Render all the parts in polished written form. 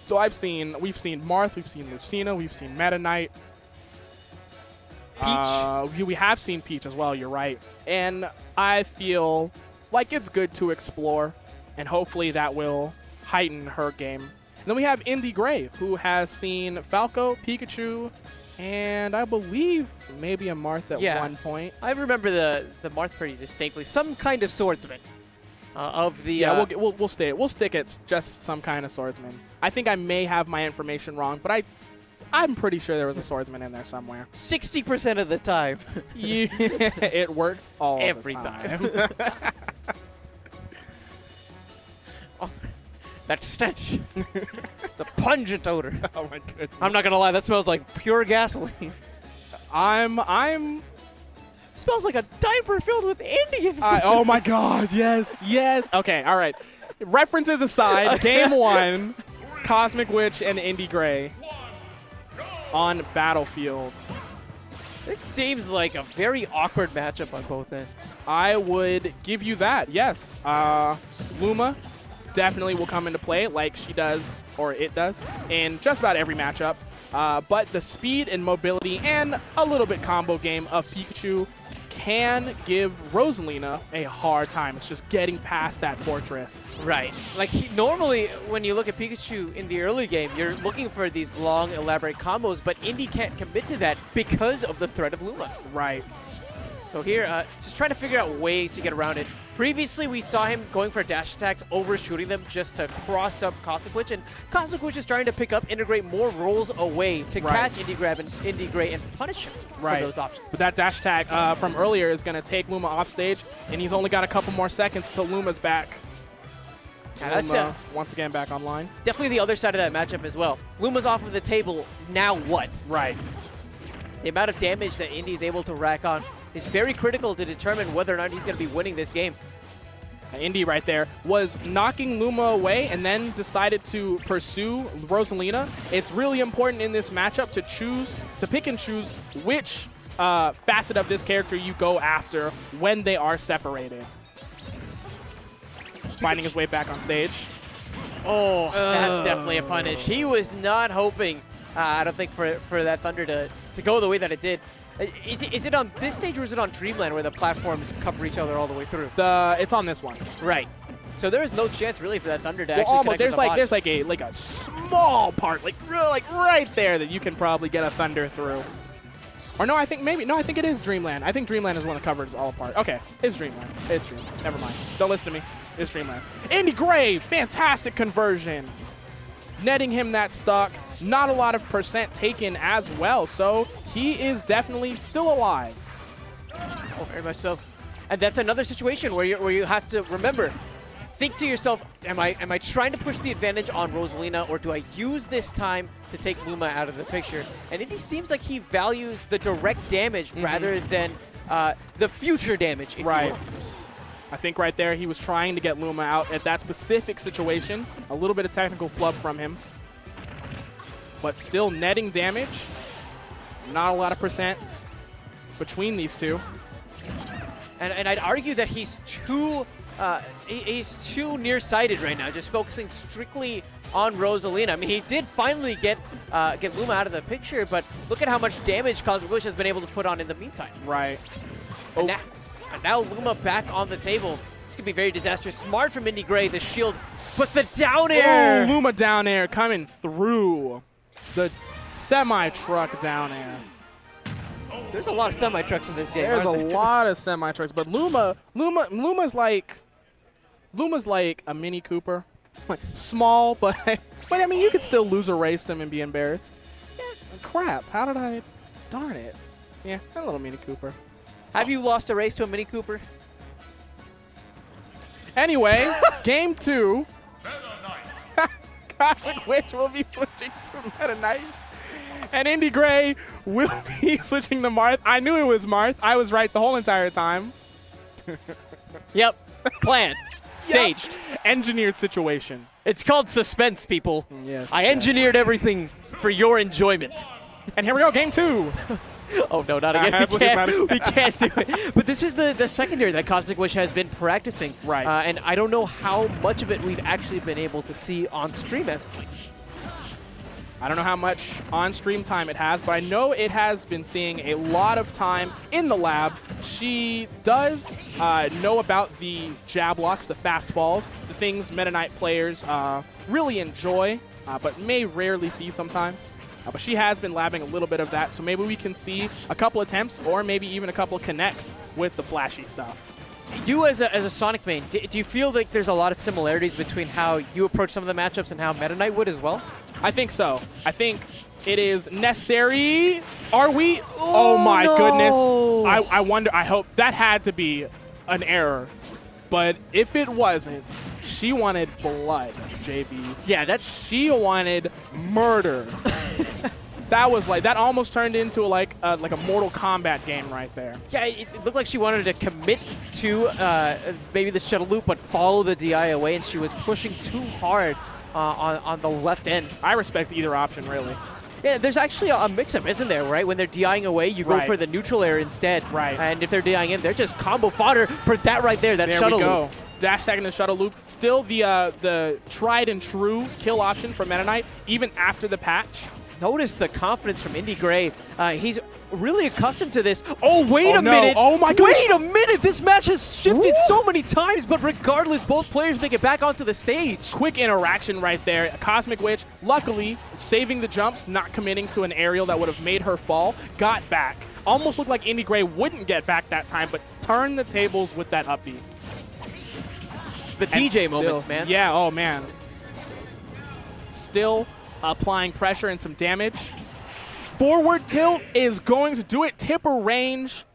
So we've seen Marth, we've seen Lucina, we've seen Meta Knight. Peach. We have seen Peach as well, you're right. And I feel like it's good to explore, and hopefully that will heighten her game. And then we have Indy Gray, who has seen Falco, Pikachu, and I believe maybe a Marth at one point. I remember the Marth pretty distinctly. Some kind of swordsman of the... Yeah, we'll stick at just some kind of swordsman. I think I may have my information wrong, but I'm pretty sure there was a swordsman in there somewhere. 60% of the time. Yeah, it works every time. Oh, that stench. It's a pungent odor. Oh my goodness. I'm not gonna lie, that smells like pure gasoline. Smells like a diaper filled with Indian food. Oh my god, yes. Okay, all right. References aside, game 1, Cosmic Witch and Indy Gray on Battlefield. This seems like a very awkward matchup on both ends. I would give you that, yes. Luma definitely will come into play like she does, or it does, in just about every matchup. But the speed and mobility and a little bit combo game of Pikachu can give Rosalina a hard time. It's just getting past that fortress. Right. Like, normally, when you look at Pikachu in the early game, you're looking for these long, elaborate combos, but Indy can't commit to that because of the threat of Luma. Right. So here, just trying to figure out ways to get around it. Previously, we saw him going for dash attacks, overshooting them just to cross up Cosmic Witch, and Cosmic Witch is trying to pick up, integrate more rolls away to catch Indy Gray and punish him for those options. But that dash attack from earlier is going to take Luma off stage, and he's only got a couple more seconds until Luma's back. And Luma, once again, back online. Definitely the other side of that matchup as well. Luma's off of the table, now what? Right. The amount of damage that Indy is able to rack on is very critical to determine whether or not he's going to be winning this game. Indy right there was knocking Luma away and then decided to pursue Rosalina. It's really important in this matchup to pick and choose which facet of this character you go after when they are separated. Finding his way back on stage. Oh, that's definitely a punish. He was not hoping, I don't think, for that Thunder to go the way that it did. Is it on this stage or is it on Dreamland where the platforms cover each other all the way through? It's on this one. Right. So there is no chance really for that Thunder to actually almost, connect there's like a small part, like right there that you can probably get a Thunder through. Or no, I think it is Dreamland. I think Dreamland is one that covers all apart. Okay, it's Dreamland. It's Dreamland. Never mind. Don't listen to me. It's Dreamland. Indy Gray, fantastic conversion. Netting him that stock. Not a lot of percent taken as well, so he is definitely still alive. Oh, very much so. And that's another situation where you have to remember, think to yourself, am I trying to push the advantage on Rosalina, or do I use this time to take Luma out of the picture? And Indy seems like he values the direct damage rather than the future damage, if you will. I think right there he was trying to get Luma out at that specific situation. A little bit of technical flub from him. But still netting damage. Not a lot of percent between these two. And I'd argue that he's too nearsighted right now, just focusing strictly on Rosalina. I mean, he did finally get Luma out of the picture, but look at how much damage Cosmic Witch has been able to put on in the meantime. Right. And now Luma back on the table. This could be very disastrous. Smart from Indy Gray, the shield, but the down air! Oh, Luma down air coming through. The semi-truck down air. There's a lot of semi-trucks in this game. There's a lot of semi-trucks, but Luma's like a Mini Cooper. Like, small, but I mean, you could still lose a race him and be embarrassed. Yeah, crap. How did I? Darn it. Yeah, a little Mini Cooper. Have you lost a race to a Mini Cooper? Anyway, game 2. Cosmic Witch will be switching to Meta Knight. And Indy Gray will be switching to Marth. I knew it was Marth. I was right the whole entire time. Yep. Planned. Staged. Yep. Engineered situation. It's called suspense, people. Yes. I engineered everything for your enjoyment. And here we go, game 2. Oh, no, not again. We can't do it. But this is the secondary that Cosmic Witch has been practicing. Right. And I don't know how much of it we've actually been able to see on stream as I don't know how much on-stream time it has, but I know it has been seeing a lot of time in the lab. She does know about the jab locks, the fast falls, the things Meta Knight players really enjoy, but may rarely see sometimes. But she has been labbing a little bit of that, so maybe we can see a couple attempts or maybe even a couple connects with the flashy stuff. You as a Sonic main, do you feel like there's a lot of similarities between how you approach some of the matchups and how Meta Knight would as well? I think so. I think it is necessary. Are we? Oh my goodness. I wonder, I hope that had to be an error. But if it wasn't, she wanted blood, JB. Yeah, she wanted murder. That almost turned into like a Mortal Kombat game right there. Yeah, it looked like she wanted to commit to maybe the shuttle loop, but follow the DI away, and she was pushing too hard on the left end. I respect either option, really. Yeah, there's actually a mix-up, isn't there, right? When they're DIing away, you go for the neutral air instead. Right. And if they're DIing in, they're just combo fodder for that right there, that shuttle loop. Dash tag in the shuttle loop. Still the tried and true kill option for Meta Knight, even after the patch. Notice the confidence from Indy Gray. He's really accustomed to this. Oh, wait a minute. Oh, my goodness. Wait a minute. This match has shifted so many times, but regardless, both players make it back onto the stage. Quick interaction right there. Cosmic Witch, luckily, saving the jumps, not committing to an aerial that would have made her fall, got back. Almost looked like Indy Gray wouldn't get back that time, but turned the tables with that up B. The DJ moments, man. Yeah, oh, man. Still applying pressure and some damage. Forward tilt is going to do it. Tipper range.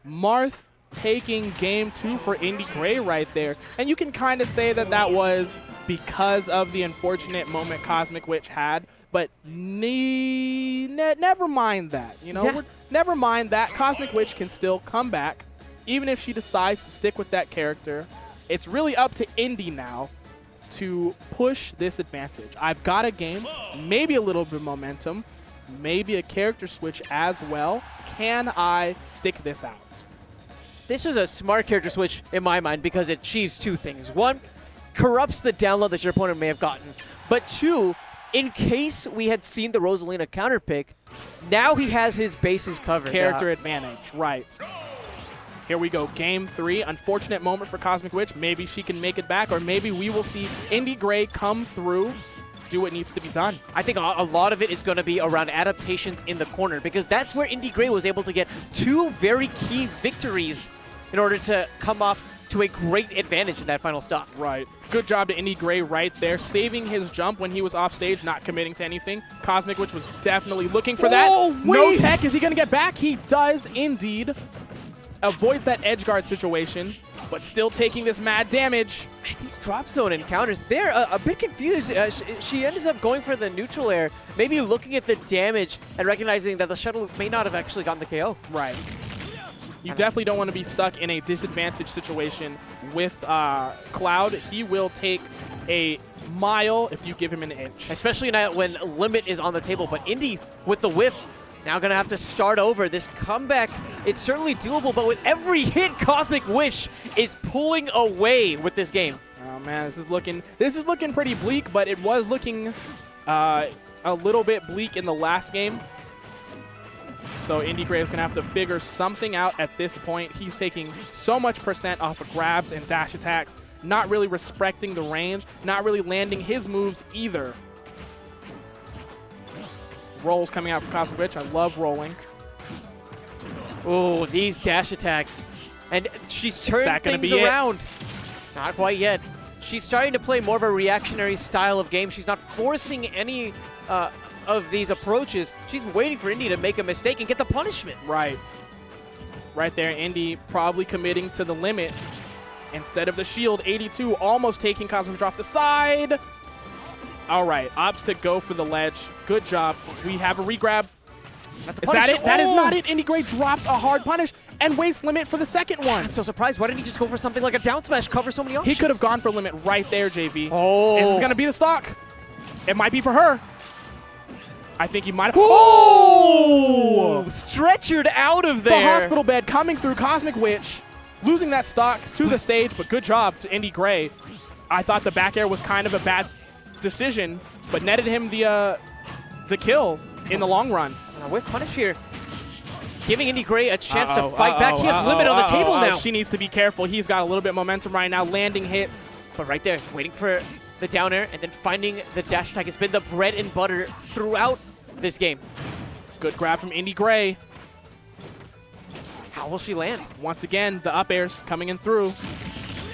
Marth taking game 2 for Indy Gray right there. And you can kind of say that that was because of the unfortunate moment Cosmic Witch had. But never mind that. You know, never mind that. Cosmic Witch can still come back, even if she decides to stick with that character. It's really up to Indy now to push this advantage. I've got a game, maybe a little bit of momentum, maybe a character switch as well. Can I stick this out? This is a smart character switch in my mind because it achieves two things. One, corrupts the download that your opponent may have gotten. But two, in case we had seen the Rosalina counter pick, now he has his bases covered. Character advantage, right. Here we go, game 3. Unfortunate moment for Cosmic Witch. Maybe she can make it back, or maybe we will see Indy Gray come through, do what needs to be done. I think a lot of it is going to be around adaptations in the corner, because that's where Indy Gray was able to get two very key victories in order to come off to a great advantage in that final stock. Right. Good job to Indy Gray right there, saving his jump when he was off stage, not committing to anything. Cosmic Witch was definitely looking for that. No tech. Is he going to get back? He does indeed. Avoids that edge guard situation, but still taking this mad damage. Man, these drop zone encounters, they're a bit confused. She ends up going for the neutral air, maybe looking at the damage and recognizing that the shuttle may not have actually gotten the KO. Right. You definitely don't want to be stuck in a disadvantaged situation with Cloud. He will take a mile if you give him an inch. Especially now when limit is on the table, but Indy with the whiff, now going to have to start over. This comeback, it's certainly doable, but with every hit, Cosmic Wish is pulling away with this game. Oh man, this is looking pretty bleak, but it was looking a little bit bleak in the last game. So Indy Gray is going to have to figure something out at this point. He's taking so much percent off of grabs and dash attacks, not really respecting the range, not really landing his moves either. Rolls coming out from Cosmic Witch. I love rolling. Oh, these dash attacks. And she's turning things around. Not quite yet. She's starting to play more of a reactionary style of game. She's not forcing any of these approaches. She's waiting for Indy to make a mistake and get the punishment. Right. Right there, Indy probably committing to the limit. Instead of the shield, 82 almost taking Cosmic Witch off the side. All right, opts to go for the ledge. Good job. We have a regrab. That's is that it? That is not it. Indy Gray drops a hard punish and wastes limit for the second one. I'm so surprised. Why didn't he just go for something like a down smash, cover so many options? He could have gone for limit right there, JV. Oh. Is this going to be the stock? It might be for her. I think he might have. Oh! Stretchered out of there. The hospital bed coming through. Cosmic Witch losing that stock to the stage, but good job to Indy Gray. I thought the back air was kind of a bad decision, but netted him the the kill in the long run. And a whiff punish here. Giving Indy Gray a chance to fight back. He has limit on the table now. She needs to be careful. He's got a little bit of momentum right now, landing hits. But right there, waiting for the down air and then finding the dash attack has been the bread and butter throughout this game. Good grab from Indy Gray. How will she land? Once again, the up airs coming in through.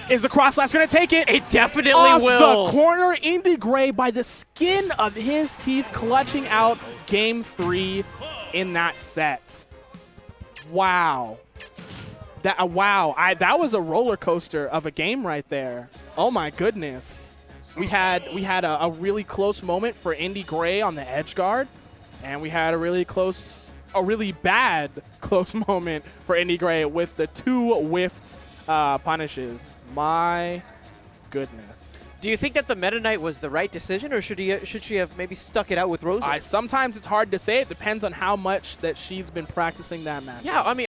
Is the cross slash going to take it? It definitely Off will. the corner, Indy Gray by the skin of his teeth, clutching out game 3 in that set. Wow. That that was a roller coaster of a game right there. Oh my goodness. We had a really close moment for Indy Gray on the edge guard, and we had a really bad close moment for Indy Gray with the 2 whiffed punishes. My goodness. Do you think that the Meta Knight was the right decision, or should she have maybe stuck it out with Rosa? Sometimes it's hard to say. It depends on how much that she's been practicing that match. Yeah, I mean,